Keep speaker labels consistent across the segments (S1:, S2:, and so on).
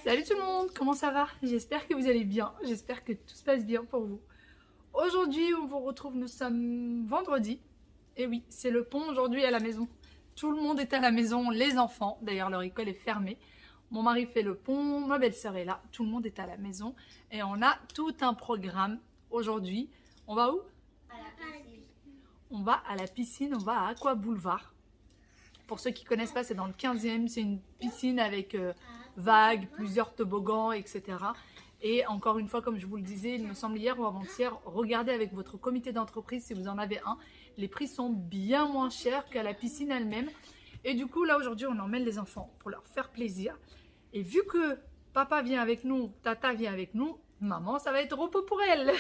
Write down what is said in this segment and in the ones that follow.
S1: Salut tout le monde, comment ça va? J'espère que vous allez bien, j'espère que tout se passe bien pour vous. Aujourd'hui on vous retrouve, nous sommes vendredi. Et oui, c'est le pont aujourd'hui à la maison. Tout le monde est à la maison, les enfants, d'ailleurs leur école est fermée. Mon mari fait le pont, ma belle-sœur est là, tout le monde est à la maison. Et on a tout un programme aujourd'hui. On va où? On va à la piscine, on va à Aqua Boulevard. Pour ceux qui ne connaissent pas, c'est dans le 15e, c'est une piscine avec vagues, plusieurs toboggans, etc. Et encore une fois, comme je vous le disais, il me semble hier ou avant-hier, regardez avec votre comité d'entreprise si vous en avez un. Les prix sont bien moins chers qu'à la piscine elle-même. Et du coup, là aujourd'hui, on emmène les enfants pour leur faire plaisir. Et vu que papa vient avec nous, tata vient avec nous, maman, ça va être repos pour elle.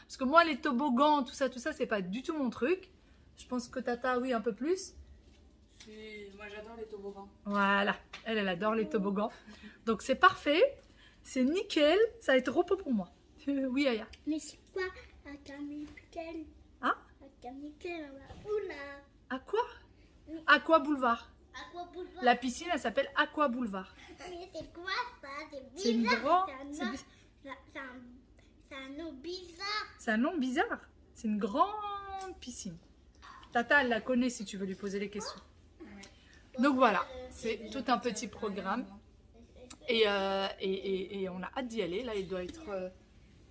S1: Parce que moi, les toboggans, tout ça, c'est pas du tout mon truc. Je pense que tata, oui, un peu plus.
S2: Moi j'adore les toboggans.
S1: Voilà, elle adore les toboggans. Donc c'est parfait, c'est nickel, ça va être repos pour moi. Oui, Aya.
S3: Mais c'est quoi Aqua-Nickel?
S1: Hein?
S3: Aqua-Nickel, oula.
S1: À quoi? Aqua Boulevard.
S3: Aqua Boulevard.
S1: La piscine, elle s'appelle Aqua Boulevard.
S3: Mais c'est quoi ça?
S1: C'est une
S3: bizarre.
S1: grande...
S3: C'est un nom bizarre.
S1: C'est un nom bizarre. C'est une grande piscine. Tata, elle la connaît si tu veux lui poser les questions. Donc voilà, c'est tout un petit programme. Et on a hâte d'y aller. Là, il doit être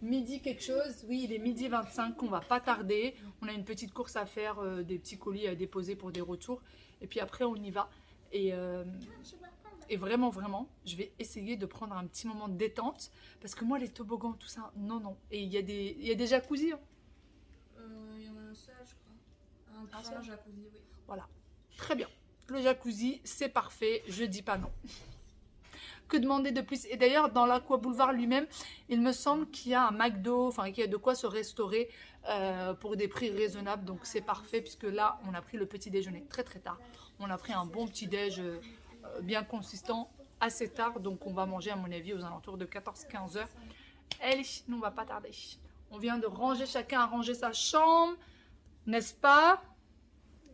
S1: midi quelque chose. Oui, il est midi 25, on va pas tarder. On a une petite course à faire, des petits colis à déposer pour des retours. Et puis après, on y va. Et vraiment, je vais essayer de prendre un petit moment de détente. Parce que moi, les toboggans, tout ça, non. Et il y a des jacuzzis. Hein.
S2: Il y en a un seul, je crois. Un seul jacuzzi, oui.
S1: Voilà, très bien. Le jacuzzi, c'est parfait, je dis pas non. Que demander de plus? Et d'ailleurs, dans l'Aqua Boulevard lui-même, il me semble qu'il y a un McDo, enfin qu'il y a de quoi se restaurer pour des prix raisonnables. Donc c'est parfait, puisque là, on a pris le petit déjeuner très tard. On a pris un bon petit déj bien consistant assez tard. Donc on va manger, à mon avis, aux alentours de 14-15 heures. Allez, nous, on va pas tarder. On vient de ranger, chacun a rangé sa chambre, n'est-ce pas?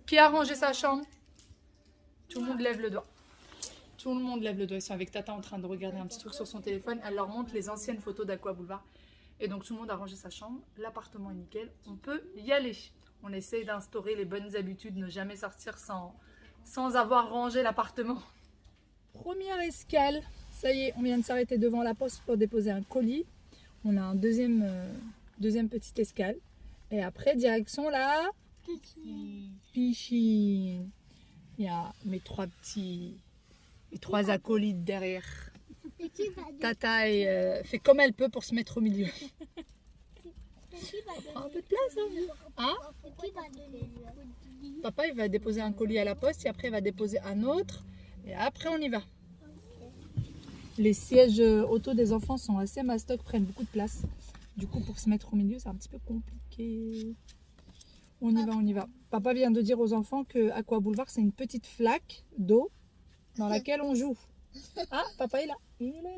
S1: Qui a rangé sa chambre? Tout le monde lève le doigt. Tout le monde lève le doigt. Ils sont avec Tata en train de regarder un petit truc sur son téléphone. Elle leur montre les anciennes photos d'Aqua Boulevard. Et donc tout le monde a rangé sa chambre. L'appartement est nickel. On peut y aller. On essaye d'instaurer les bonnes habitudes. Ne jamais sortir sans avoir rangé l'appartement. Première escale. Ça y est, on vient de s'arrêter devant la poste pour déposer un colis. On a un deuxième petite escale. Et après, direction la piscine. Il y a mes trois acolytes derrière. Tata fait comme elle peut pour se mettre au milieu. Un peu de place, hein? Papa, il va déposer un colis à la poste et après, il va déposer un autre. Et après, on y va. Les sièges auto des enfants sont assez mastoc, prennent beaucoup de place. Du coup, pour se mettre au milieu, c'est un petit peu compliqué. On y va. Papa vient de dire aux enfants que Aqua Boulevard, c'est une petite flaque d'eau dans laquelle on joue. Ah, papa est là. Il est là.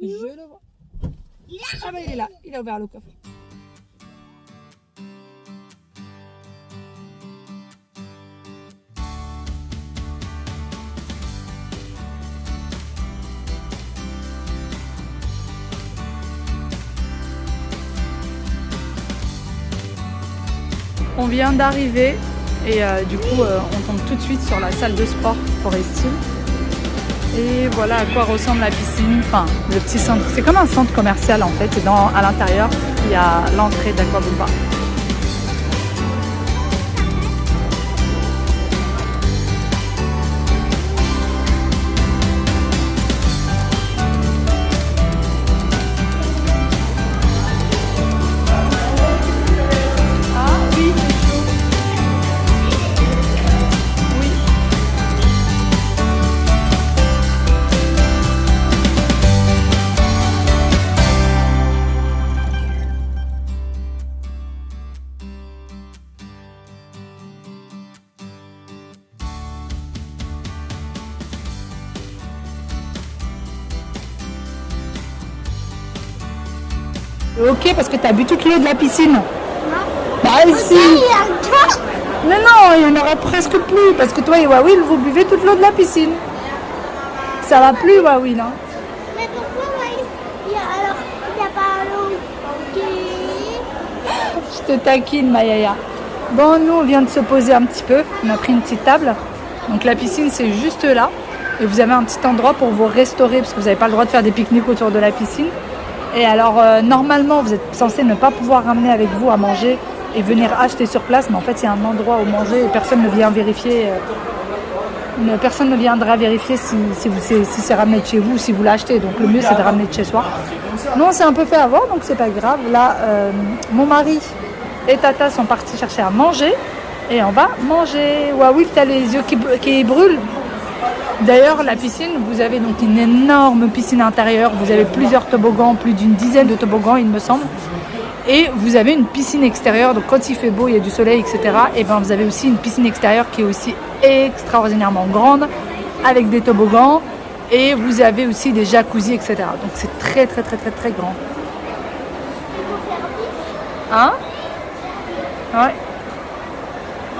S1: Je le vois. Ah bah il est là. Il a ouvert le coffre. On vient d'arriver et du coup on tombe tout de suite sur la salle de sport Forest Hill. Et voilà à quoi ressemble la piscine, enfin le petit centre. C'est comme un centre commercial en fait. Et à l'intérieur, il y a l'entrée d'Aqua Boulevard. Ok, parce que tu as bu toute l'eau de la piscine. Non. Bah si. Mais non, il n'y en aura presque plus. Parce que toi et Wawil, vous buvez toute l'eau de la piscine. Ça va plus, Waouh, non?
S3: Mais pourquoi alors, il n'y a pas l'eau? Ok.
S1: Je te taquine, ma yaya. Bon, nous, on vient de se poser un petit peu. On a pris une petite table. Donc, la piscine, c'est juste là. Et vous avez un petit endroit pour vous restaurer parce que vous n'avez pas le droit de faire des pique-niques autour de la piscine. Et alors, normalement, vous êtes censé ne pas pouvoir ramener avec vous à manger et venir acheter sur place. Mais en fait, il y a un endroit où manger et personne ne vient vérifier. Personne ne viendra vérifier si c'est ramené de chez vous ou si vous l'achetez. Donc, le mieux, c'est de ramener de chez soi. Nous, on s'est un peu fait avoir, donc c'est pas grave. Là, mon mari et Tata sont partis chercher à manger. Et on va manger. Waouh, t'as les yeux qui brûlent. D'ailleurs, la piscine, vous avez donc une énorme piscine intérieure. Vous avez plusieurs toboggans, plus d'une dizaine de toboggans, il me semble. Et vous avez une piscine extérieure. Donc, quand il fait beau, il y a du soleil, etc. Et ben, vous avez aussi une piscine extérieure qui est aussi extraordinairement grande, avec des toboggans. Et vous avez aussi des jacuzzis, etc. Donc, c'est très, très, très, très, très grand. Hein? Ouais.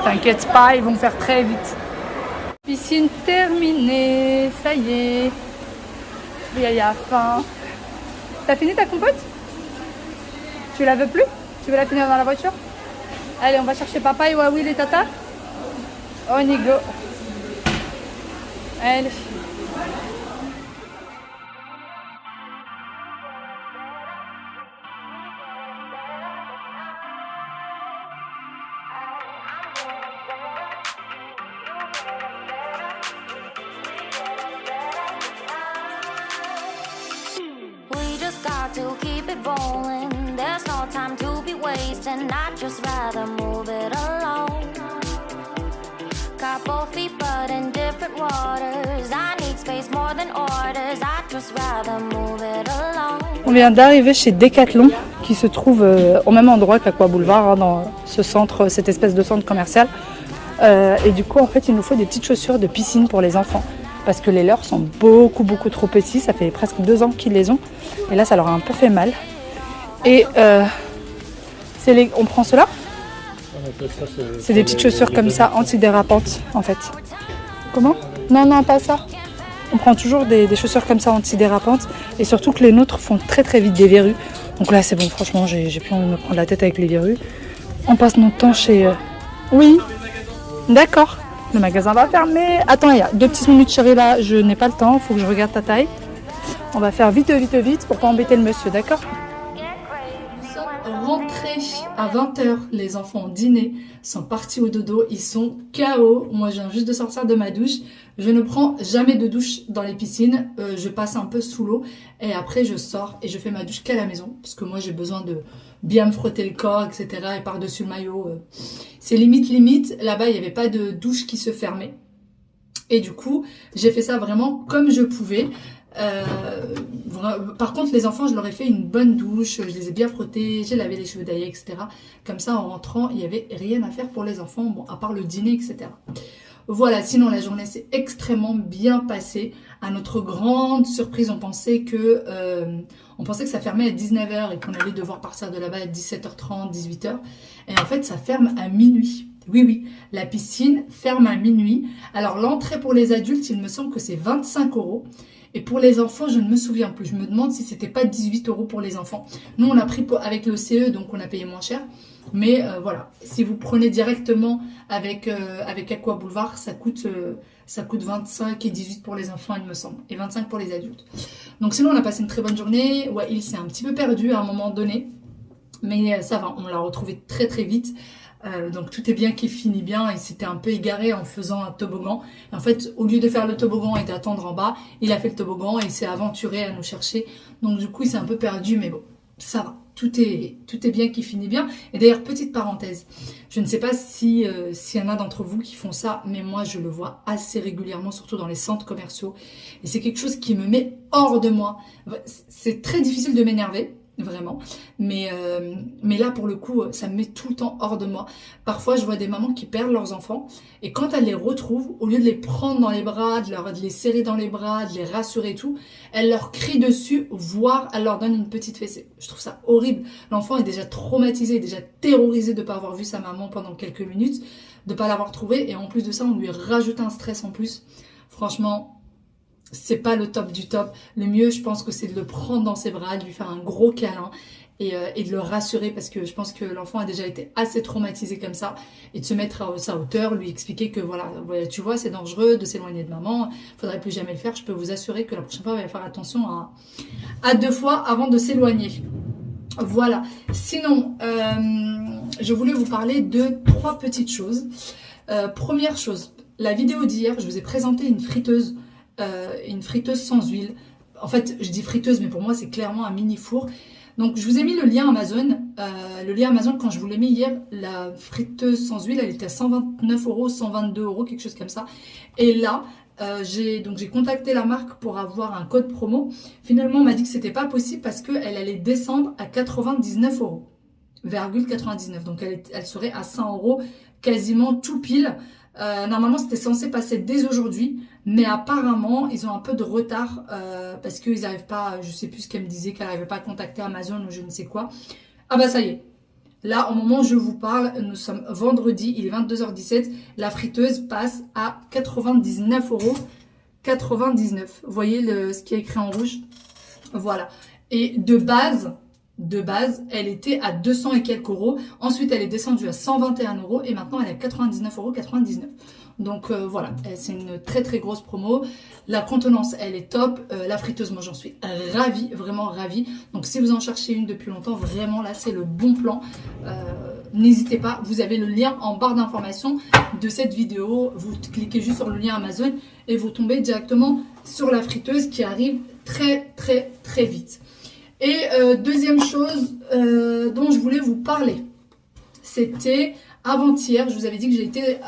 S1: T'inquiète pas, ils vont faire très vite. Piscine terminée, ça y est. Il y a faim. T'as fini ta compote? Tu la veux plus? Tu veux la finir dans la voiture? Allez, on va chercher papa et Waouh et Tata. On y go. Allez.
S4: To keep it rolling, there's no time to be wasting. I'd just rather move it alone. Got both feet but in different waters. I need space more than orders. I'd just rather move it alone.
S1: On vient d'arriver chez Decathlon, qui se trouve au même endroit qu'Aqua Boulevard, hein, dans ce centre, cette espèce de centre commercial. Et du coup, en fait, il nous faut des petites chaussures de piscine pour les enfants. Parce que les leurs sont beaucoup trop petits, ça fait presque 2 ans qu'ils les ont. Et là, ça leur a un peu fait mal. Et on prend cela. C'est des petites chaussures comme ça, antidérapantes, en fait. Comment? Non, pas ça. On prend toujours des chaussures comme ça, antidérapantes. Et surtout que les nôtres font très vite des verrues. Donc là, c'est bon, franchement, j'ai plus envie de me prendre la tête avec les verrues. On passe notre temps chez... Oui, d'accord. Le magasin va fermer. Attends, il y a 2 petites minutes, chérie, là. Je n'ai pas le temps. Il faut que je regarde ta taille. On va faire vite pour pas embêter le monsieur, d'accord? Nous sommes rentrés à 20h. Les enfants ont dîné, sont partis au dodo. Ils sont KO. Moi, je viens juste de sortir de ma douche. Je ne prends jamais de douche dans les piscines. Je passe un peu sous l'eau. Et après, je sors et je fais ma douche qu'à la maison. Parce que moi, j'ai besoin de bien me frotter le corps, etc. Et par-dessus le maillot. C'est limite. Là-bas, il n'y avait pas de douche qui se fermait. Et du coup, j'ai fait ça vraiment comme je pouvais. Par contre, les enfants, je leur ai fait une bonne douche. Je les ai bien frottés. J'ai lavé les cheveux d'ailleurs, etc. Comme ça, en rentrant, il n'y avait rien à faire pour les enfants. Bon, à part le dîner, etc. Voilà, sinon la journée s'est extrêmement bien passée. À notre grande surprise, on pensait que ça fermait à 19h et qu'on allait devoir partir de là-bas à 17h30, 18h. Et en fait, ça ferme à minuit. Oui, la piscine ferme à minuit. Alors, l'entrée pour les adultes, il me semble que c'est 25 €. Et pour les enfants, je ne me souviens plus. Je me demande si c'était pas 18 € pour les enfants. Nous, on a pris avec le CE, donc on a payé moins cher. Mais voilà, si vous prenez directement avec Aqua Boulevard, ça coûte 25 et 18 pour les enfants, il me semble. Et 25 pour les adultes. Donc sinon, on a passé une très bonne journée. Ouais, il s'est un petit peu perdu à un moment donné. Mais ça va, on l'a retrouvé très vite. Donc tout est bien qui finit bien. Il s'était un peu égaré en faisant un toboggan. En fait, au lieu de faire le toboggan et d'attendre en bas, il a fait le toboggan et il s'est aventuré à nous chercher. Donc du coup, il s'est un peu perdu, mais bon, ça va. Tout est bien qui finit bien. Et d'ailleurs, petite parenthèse, je ne sais pas s'il y en a d'entre vous qui font ça, mais moi, je le vois assez régulièrement, surtout dans les centres commerciaux. Et c'est quelque chose qui me met hors de moi. C'est très difficile de m'énerver. Vraiment, mais là pour le coup ça me met tout le temps hors de moi. Parfois je vois des mamans qui perdent leurs enfants et quand elles les retrouvent, au lieu de les prendre dans les bras, de les serrer dans les bras, de les rassurer et tout, elles leur crient dessus, voire elles leur donnent une petite fessée. Je trouve ça horrible. L'enfant est déjà traumatisé, déjà terrorisé de ne pas avoir vu sa maman pendant quelques minutes, de ne pas l'avoir trouvée, et en plus de ça on lui rajoute un stress en plus. Franchement, c'est pas le top du top. Le mieux, je pense que c'est de le prendre dans ses bras, de lui faire un gros câlin et de le rassurer parce que je pense que l'enfant a déjà été assez traumatisé comme ça et de se mettre à sa hauteur, lui expliquer que voilà, tu vois, c'est dangereux de s'éloigner de maman, faudrait plus jamais le faire. Je peux vous assurer que la prochaine fois, il va faire attention à 2 fois avant de s'éloigner. Voilà. Sinon, je voulais vous parler de 3 petites choses. Première chose, la vidéo d'hier, je vous ai présenté une friteuse sans huile. En fait, je dis friteuse, mais pour moi, c'est clairement un mini four. Donc, je vous ai mis le lien Amazon. Quand je vous l'ai mis hier, la friteuse sans huile, elle était à 129 €, 122 €, quelque chose comme ça. Et là, j'ai contacté la marque pour avoir un code promo. Finalement, on m'a dit que c'était pas possible parce qu'elle allait descendre à 99 €,99 €. Donc, elle serait à 100 € quasiment tout pile. Normalement, c'était censé passer dès aujourd'hui, mais apparemment, ils ont un peu de retard parce qu'ils n'arrivent pas, je sais plus ce qu'elle me disait, qu'elle n'arrivait pas à contacter Amazon ou je ne sais quoi. Ah bah ça y est. Là, au moment où je vous parle, nous sommes vendredi, il est 22h17, la friteuse passe à 99 €,99 €. Vous voyez ce qui est écrit en rouge? Voilà. Et de base, elle était à 200 et quelques euros. Ensuite, elle est descendue à 121 € et maintenant, elle est à 99,99 €. Donc voilà, c'est une très très grosse promo. La contenance, elle est top. La friteuse, moi, j'en suis ravie, vraiment ravie. Donc si vous en cherchez une depuis longtemps, vraiment, là, c'est le bon plan. N'hésitez pas, vous avez le lien en barre d'information de cette vidéo. Vous cliquez juste sur le lien Amazon et vous tombez directement sur la friteuse qui arrive très très très vite. Et deuxième chose dont je voulais vous parler, c'était avant-hier, je vous avais dit que j'ai été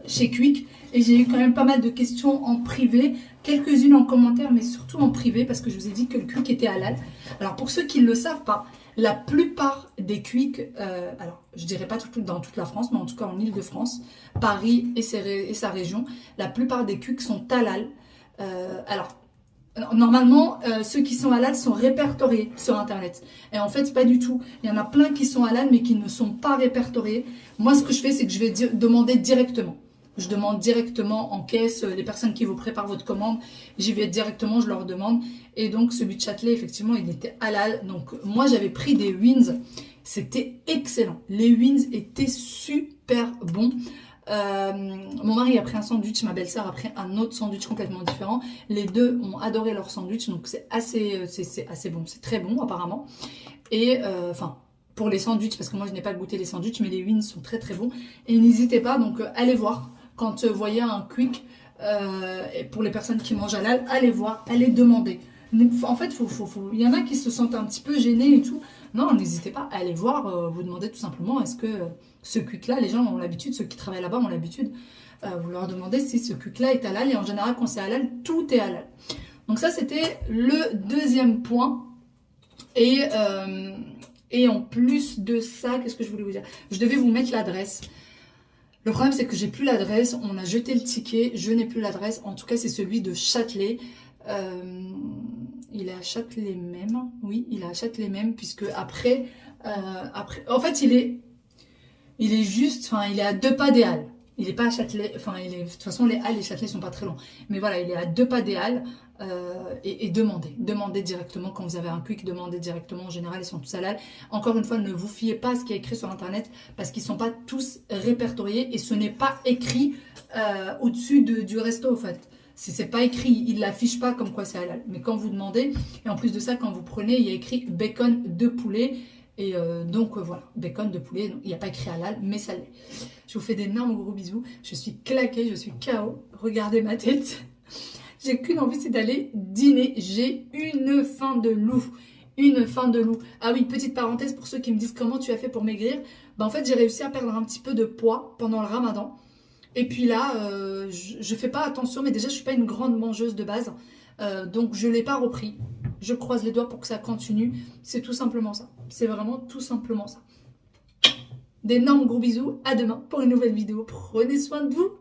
S1: chez Quick et j'ai eu quand même pas mal de questions en privé, quelques-unes en commentaire, mais surtout en privé parce que je vous ai dit que le Quick était halal. Alors pour ceux qui ne le savent pas, la plupart des Quick, alors je dirais pas dans toute la France, mais en tout cas en Île-de-France, Paris et sa région, la plupart des Quick sont halal. Alors normalement, ceux qui sont halal sont répertoriés sur internet. Et en fait, pas du tout. Il y en a plein qui sont halal mais qui ne sont pas répertoriés. Moi, ce que je fais, c'est que je vais demander directement. Je demande directement en caisse, les personnes qui vous préparent votre commande, j'y vais directement, je leur demande. Et donc, celui de Châtelet, effectivement, il était halal. Donc, moi, j'avais pris des wings. C'était excellent. Les wings étaient super bons. Mon mari a pris un sandwich, ma belle-sœur a pris un autre sandwich complètement différent. Les deux ont adoré leur sandwich, donc c'est assez bon, c'est très bon apparemment. Et enfin, pour les sandwichs, parce que moi je n'ai pas goûté les sandwichs, mais les wings sont très très bons. Et n'hésitez pas, donc allez voir quand vous voyez un Quick, et pour les personnes qui mangent halal, allez voir, allez demander. En fait, il y en a qui se sentent un petit peu gênés et tout. Non, n'hésitez pas à aller voir, vous demandez tout simplement, est-ce que ce Quick-là, les gens ont l'habitude, ceux qui travaillent là-bas ont l'habitude, vous leur demandez si ce Quick-là est halal. Et en général, quand c'est halal, tout est halal. Donc ça, c'était le deuxième point. Et en plus de ça, qu'est-ce que je voulais vous dire? Je devais vous mettre l'adresse. Le problème, c'est que j'ai plus l'adresse. On a jeté le ticket, je n'ai plus l'adresse. En tout cas, c'est celui de Châtelet. Il est à Châtelet même, oui, il est à Châtelet même, puisque après, en fait, il est juste, enfin, il est à 2 pas des Halles. Il n'est pas à Châtelet, enfin, de toute façon, les Halles et Châtelet sont pas très longs. Mais voilà, il est à 2 pas des Halles. Et demandez directement quand vous avez un Quick, demandez directement. En général, ils sont tous halal. Encore une fois, ne vous fiez pas à ce qui est écrit sur internet parce qu'ils ne sont pas tous répertoriés et ce n'est pas écrit au-dessus du resto, en fait. C'est pas écrit, ils ne l'affichent pas comme quoi c'est halal. Mais quand vous demandez, et en plus de ça, quand vous prenez, il y a écrit bacon de poulet. Et donc voilà, bacon de poulet, il n'y a pas écrit halal, mais ça l'est. Je vous fais d'énormes gros bisous. Je suis claquée, je suis KO. Regardez ma tête. J'ai qu'une envie, c'est d'aller dîner. J'ai une faim de loup. Une faim de loup. Ah oui, petite parenthèse pour ceux qui me disent comment tu as fait pour maigrir. Ben, en fait, j'ai réussi à perdre un petit peu de poids pendant le ramadan. Et puis là, je fais pas attention, mais déjà, je suis pas une grande mangeuse de base. Donc, je l'ai pas repris. Je croise les doigts pour que ça continue. C'est tout simplement ça. C'est vraiment tout simplement ça. D'énormes gros bisous. À demain pour une nouvelle vidéo. Prenez soin de vous.